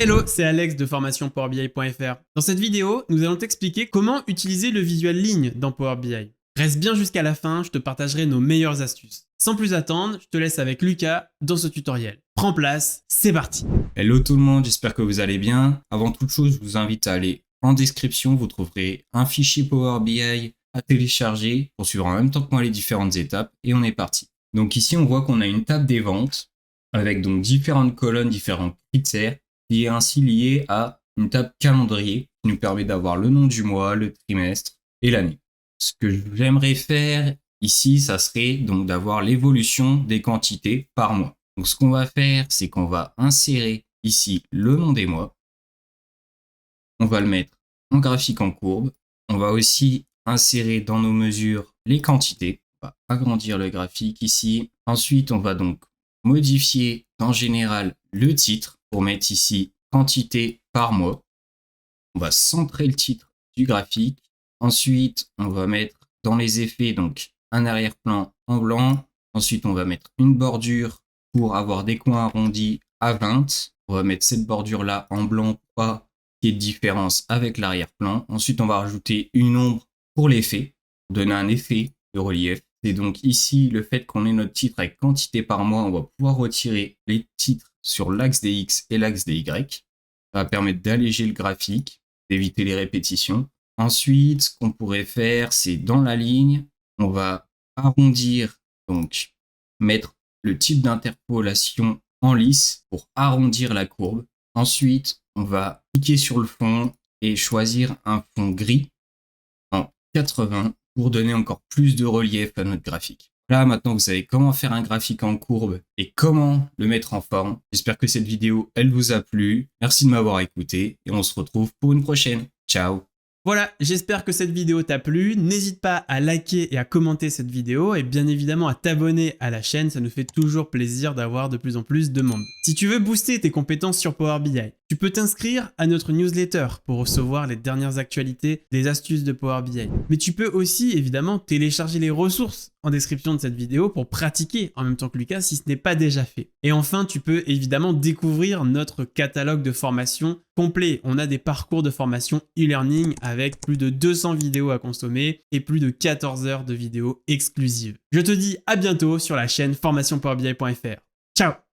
Hello, c'est Alex de formation-powerbi.fr. Dans cette vidéo, nous allons t'expliquer comment utiliser le visuel ligne dans Power BI. Reste bien jusqu'à la fin, je te partagerai nos meilleures astuces. Sans plus attendre, je te laisse avec Lucas dans ce tutoriel. Prends place, c'est parti. Hello tout le monde, j'espère que vous allez bien. Avant toute chose, je vous invite à aller en description, vous trouverez un fichier Power BI à télécharger pour suivre en même temps que moi les différentes étapes et on est parti. Donc ici, on voit qu'on a une table des ventes avec donc différentes colonnes, différents critères qui est ainsi liée à une table calendrier qui nous permet d'avoir le nom du mois, le trimestre et l'année. Ce que j'aimerais faire ici, ça serait donc d'avoir l'évolution des quantités par mois. Donc ce qu'on va faire, c'est qu'on va insérer ici le nom des mois. On va le mettre en graphique en courbe. On va aussi insérer dans nos mesures les quantités. On va agrandir le graphique ici. Ensuite, on va donc modifier en général le titre pour mettre ici quantité par mois. On va centrer le titre du graphique. Ensuite, on va mettre dans les effets donc un arrière-plan en blanc. Ensuite, on va mettre une bordure pour avoir des coins arrondis à 20. On va mettre cette bordure-là en blanc pour pas qu'il y ait de différence avec l'arrière-plan. Ensuite, on va rajouter une ombre pour l'effet, pour donner un effet de relief. C'est donc ici le fait qu'on ait notre titre avec quantité par mois, on va pouvoir retirer les titres sur l'axe des X et l'axe des Y. Ça va permettre d'alléger le graphique, d'éviter les répétitions. Ensuite, ce qu'on pourrait faire, c'est dans la ligne, on va arrondir, donc mettre le type d'interpolation en lisse pour arrondir la courbe. Ensuite, on va cliquer sur le fond et choisir un fond gris en 80 pour donner encore plus de relief à notre graphique. Là, maintenant, vous savez comment faire un graphique en courbe et comment le mettre en forme. J'espère que cette vidéo, elle vous a plu. Merci de m'avoir écouté et on se retrouve pour une prochaine. Ciao! Voilà, j'espère que cette vidéo t'a plu. N'hésite pas à liker et à commenter cette vidéo et bien évidemment à t'abonner à la chaîne, ça nous fait toujours plaisir d'avoir de plus en plus de membres. Si tu veux booster tes compétences sur Power BI, tu peux t'inscrire à notre newsletter pour recevoir les dernières actualités, des astuces de Power BI. Mais tu peux aussi évidemment télécharger les ressources en description de cette vidéo pour pratiquer en même temps que Lucas si ce n'est pas déjà fait. Et enfin, tu peux évidemment découvrir notre catalogue de formation complet. On a des parcours de formation e-learning avec plus de 200 vidéos à consommer et plus de 14 heures de vidéos exclusives. Je te dis à bientôt sur la chaîne formationpowerbi.fr. Ciao!